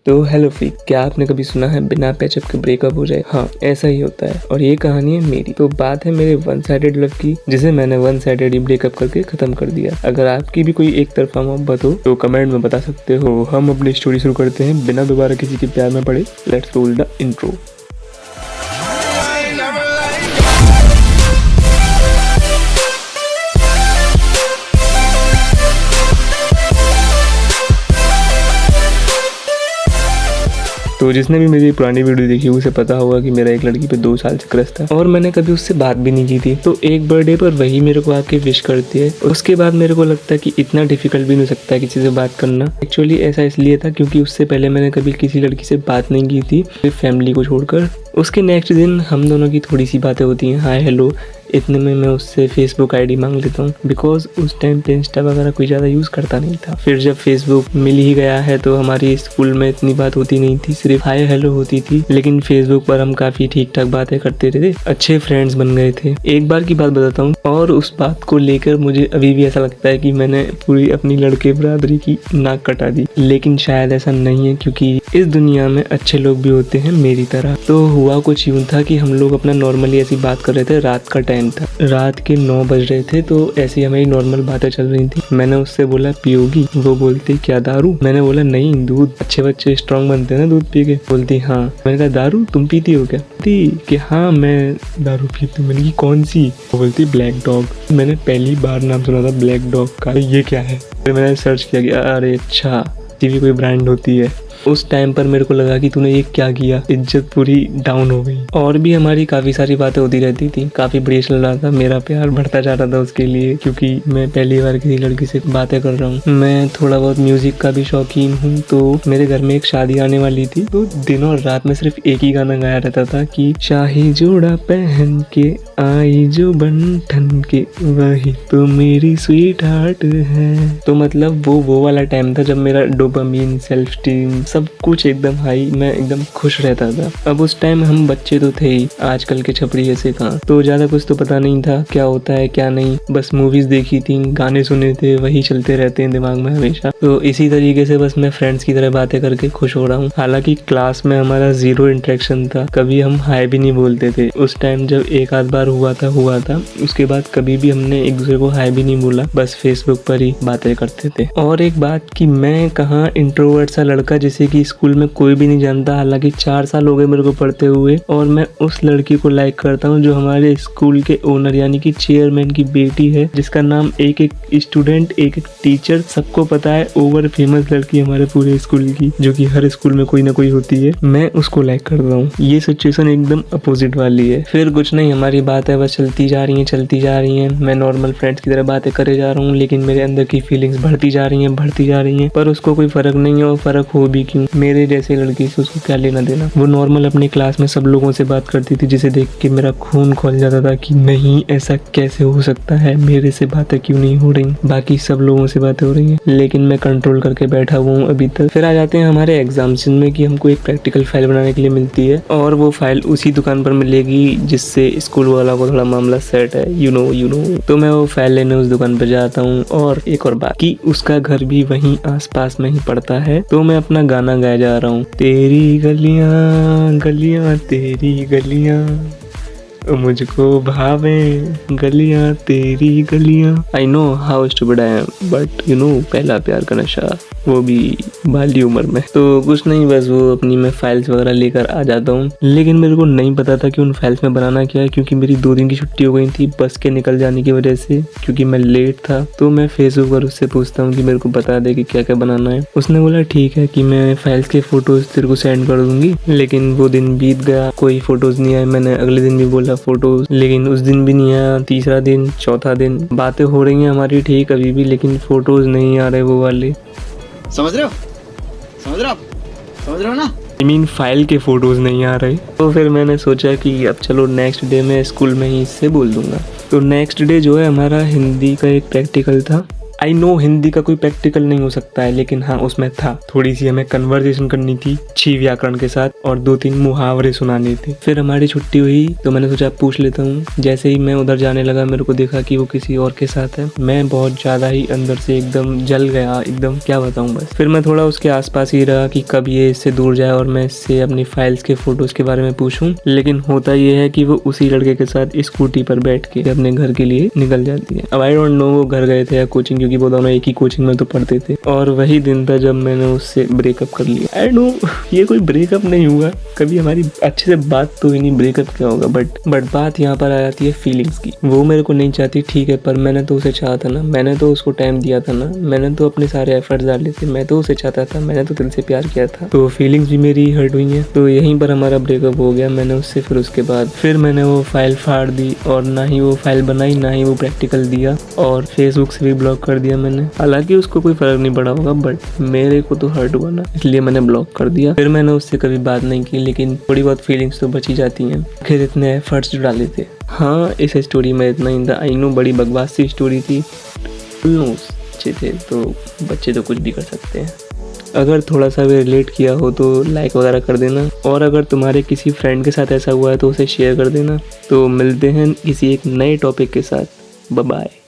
तो hello freak, क्या आपने कभी सुना है बिना पैचअप के ब्रेकअप हो जाए? हाँ, ऐसा ही होता है और ये कहानी है मेरी। तो बात है मेरे वन साइडेड लव की, जिसे मैंने वन साइडेड ही ब्रेकअप करके खत्म कर दिया। अगर आपकी भी कोई एक तरफा मोहब्बत हो तो कमेंट में बता सकते हो। हम अपनी स्टोरी शुरू करते हैं बिना दोबारा किसी के प्यार में पड़े। Let's roll the intro. तो जिसने भी मेरी पुरानी वीडियो देखी उसे पता होगा कि मेरा एक लड़की पे 2 साल से क्रश था और मैंने कभी उससे बात भी नहीं की थी। तो एक बर्थडे पर वही मेरे को आके विश करती है। उसके बाद मेरे को लगता है कि इतना डिफिकल्ट भी नहीं हो सकता है किसी से बात करना। एक्चुअली ऐसा इसलिए था क्योंकि उससे पहले मैंने कभी किसी लड़की से बात नहीं की थी, सिर्फ फैमिली को छोड़कर। उसके नेक्स्ट दिन हम दोनों की थोड़ी सी बातें होती हैं, हाय हेलो। इतने में मैं उससे फेसबुक आईडी मांग लेता हूँ, बिकॉज उस टाइम पे इंस्टा वगैरह कोई ज़्यादा यूज़ करता नहीं था। फिर जब फेसबुक मिल ही गया है तो हमारी स्कूल में इतनी बात होती नहीं थी, सिर्फ हाय हेलो होती थी। लेकिन फेसबुक पर हम काफ़ी ठीक ठाक बातें करते थे, अच्छे फ्रेंड्स बन गए थे। एक बार की बात बताता हूँ और उस बात को लेकर मुझे अभी भी ऐसा लगता है कि मैंने पूरी अपनी लड़के बरादरी की नाक कटा दी। लेकिन शायद ऐसा नहीं है, क्योंकि इस दुनिया में अच्छे लोग भी होते हैं मेरी तरह। तो हुआ कुछ यूँ था कि हम लोग अपना नॉर्मली ऐसी बात कर रहे थे। रात का टाइम था, रात के 9 बज रहे थे, तो ऐसी हमारी नॉर्मल बातें चल रही थी। मैंने उससे बोला पियोगी? वो बोलती क्या, दारू? मैंने बोला नहीं, दूध, अच्छे बच्चे स्ट्रांग बनते हैं ना दूध पी के। बोलती हाँ। मैंने कहा दारू तुम पीती हो क्या? बोलती कि हाँ मैं दारू पीती हूँ। मैंने कहा कौन सी? वो बोलती ब्लैक डॉग। मैंने पहली बार नाम सुना था ब्लैक डॉग का, ये क्या है? फिर मैंने सर्च किया कि अरे अच्छा, ये भी कोई ब्रांड होती है। उस टाइम पर मेरे को लगा कि तूने ये क्या किया, इज्जत पूरी डाउन हो गई। और भी हमारी काफ़ी सारी बातें होती रहती थी, काफ़ी बढ़िया चल रहा था। मेरा प्यार बढ़ता जा रहा था उसके लिए, क्योंकि मैं पहली बार किसी लड़की से बातें कर रहा हूँ। मैं थोड़ा बहुत म्यूजिक का भी शौकीन हूँ, तो मेरे घर में एक शादी आने वाली थी। तो दिन और रात में सिर्फ एक ही गाना गाया रहता था कि शाही जोड़ा पहन के आई जो बन ठन के, वही तो मेरी स्वीट हार्ट है। तो मतलब वो वाला टाइम था जब मेरा डोपामीन, सेल्फ स्टीम, सब कुछ एकदम हाई, मैं एकदम खुश रहता था। अब उस टाइम हम बच्चे तो थे ही, आजकल के छपरी ऐसे कहाँ, तो ज्यादा कुछ तो पता नहीं था क्या होता है क्या नहीं। बस मूवीज देखी थी, गाने सुने थे, वही चलते रहते हैं दिमाग में हमेशा। तो इसी तरीके से बस मैं फ्रेंड्स की तरह बातें करके खुश हो रहा हूँ। हालांकि क्लास में हमारा 0 इंटरेक्शन था, कभी हम हाय भी नहीं बोलते थे। उस टाइम जब एक आध बार हुआ था, उसके बाद कभी भी हमने एक दूसरे को हाय भी नहीं बोला, बस फेसबुक पर ही बातें करते थे। और एक बात कि मैं कहाँ इंट्रोवर्ट सा लड़का जिसे कि स्कूल में कोई भी नहीं जानता। हालांकि 4 साल हो गए मेरे को पढ़ते हुए, और मैं उस लड़की को लाइक करता हूँ जो हमारे स्कूल के ओनर यानी कि चेयरमैन की बेटी है, जिसका नाम एक एक स्टूडेंट, एक एक टीचर, सबको पता है। ओवर फेमस लड़की हमारे पूरे स्कूल की, जो कि हर स्कूल में कोई ना कोई होती है। मैं उसको लाइक करता हूँ। ये सिचुएशन एकदम अपोजिट वाली है। फिर कुछ नहीं, हमारी बात है बस चलती जा रही है। मैं नॉर्मल फ्रेंड्स की तरह बातें करे जा रहा हूँ, लेकिन मेरे अंदर की फीलिंग्स बढ़ती जा रही हैं। पर उसको कोई फर्क नहीं है, और फर्क हो भी क्यों, मेरे जैसे लड़की से उसको क्या लेना देना। वो नॉर्मल अपने क्लास में सब लोगों से बात करती थी, जिसे देख के मेरा खून खौल जाता था कि नहीं, ऐसा कैसे हो सकता है, मेरे से बातें क्यों नहीं हो रही, बाकी सब लोगों से बातें हो रही हैं। लेकिन मैं कंट्रोल करके बैठा हुआ हूँ अभी तक। फिर आ जाते हैं हमारे एग्जाम्स में कि हमको एक प्रैक्टिकल फाइल बनाने के लिए मिलती है, और वो फाइल उसी दुकान पर मिलेगी जिससे स्कूल वाला को थोड़ा मामला सेट है, यू नो। तो मैं वो फाइल लेने उस दुकान पर जाता हूँ। और एक और बात कि उसका घर भी वहीं आसपास में ही पड़ता है। तो मैं अपना गाना गाया जा रहा हूँ, तेरी गलियां गलियां तेरी गलियां, मुझको भावे गलियां तेरी गलियां। I know how stupid I am, but you know, पहला प्यार का नशा, वो भी बाली उम्र में। तो कुछ नहीं, बस वो अपनी मैं फाइल्स वगैरह लेकर आ जाता हूँ। लेकिन मेरे को नहीं पता था कि उन फाइल्स में बनाना क्या है, क्योंकि मेरी 2 दिन की छुट्टी हो गई थी बस के निकल जाने की वजह से, क्योंकि मैं लेट था। तो मैं फेसबुक पर उससे पूछता हूँ कि मेरे को बता दे कि क्या क्या बनाना है। उसने बोला ठीक है कि मैं फाइल्स के फोटोज तेरे को सेंड कर दूंगी। लेकिन वो दिन बीत गया, कोई फोटोज नहीं आए। मैंने अगले दिन भी बोला फोटोज, लेकिन उस दिन भी नहीं आया। तीसरा दिन, चौथा दिन, बातें हो रही हैं हमारी ठीक अभी भी, लेकिन फोटोज नहीं आ रहे वो वाले। समझ रहे हो ना? I mean, फाइल के फोटोज नहीं आ रहे। तो फिर मैंने सोचा कि अब चलो नेक्स्ट डे मैं स्कूल में ही इससे बोल दूंगा। तो नेक्स्ट डे जो है हमारा हिंदी का एक प्रैक्टिकल था। आई नो हिंदी का कोई प्रैक्टिकल नहीं हो सकता है, लेकिन हाँ उसमें था। थोड़ी सी हमें कन्वर्सेशन करनी थी 6 व्याकरण के साथ और 2-3 मुहावरे सुनाने थे। फिर हमारी छुट्टी हुई तो मैंने सोचा पूछ लेता हूँ। जैसे ही मैं उधर जाने लगा मेरे को देखा कि वो किसी और के साथ है। मैं बहुत ज़्यादा ही अंदर से एकदम जल गया, एकदम क्या बताऊँ बस। फिर मैं थोड़ा उसके आसपास ही रहा कि कब ये इससे दूर जाए और मैं इससे अपनी फाइल्स के फोटोज़ के बारे में पूछूं। लेकिन होता ये है कि वो उसी लड़के के साथ स्कूटी पर बैठ के अपने घर के लिए निकल जाती है। अब आई डोंट नो वो घर गए थे या कोचिंग, क्योंकि वो दोनों एक ही कोचिंग में तो पढ़ते थे। और वही दिन था जब मैंने उससे ब्रेकअप कर लिया। आई नो ये कोई ब्रेकअप नहीं हुआ, कभी हमारी अच्छे से बात तो ही नहीं, ब्रेकअप क्या होगा। बट बात यहाँ पर आ जाती है फीलिंग्स की। वो मेरे को नहीं चाहती ठीक है, पर मैंने तो उसे चाहा था ना, मैंने तो उसको टाइम दिया था ना, मैंने तो अपने सारे एफर्ट्स डाले थे, मैं तो उसे चाहता था, मैंने तो दिल से प्यार किया था। तो फीलिंग्स भी मेरी हर्ट हुई हैं। तो यहीं पर हमारा ब्रेकअप हो गया मैंने उससे। फिर उसके बाद फिर मैंने वो फाइल फाड़ दी और ना ही वो फाइल बनाई, ना ही वो प्रैक्टिकल दिया, और फेसबुक से भी ब्लॉक कर दिया मैंने। हालांकि उसको कोई फर्क नहीं पड़ा होगा, बट मेरे को तो हर्ट हुआ ना, इसलिए मैंने ब्लॉक कर दिया। फिर मैंने उससे कभी बात नहीं की, लेकिन थोड़ी बहुत फीलिंग्स तो बची जाती हैं। फिर इतने एफर्ट्स जो डाले थे। हाँ इस स्टोरी में इतना ही था। आई नो बड़ी बकवास सी स्टोरी थी, अच्छे थे तो बच्चे तो कुछ भी कर सकते हैं। अगर थोड़ा सा भी रिलेट किया हो तो लाइक वगैरह कर देना, और अगर तुम्हारे किसी फ्रेंड के साथ ऐसा हुआ है तो उसे शेयर कर देना। तो मिलते हैं किसी एक नए टॉपिक के साथ। Bye bye.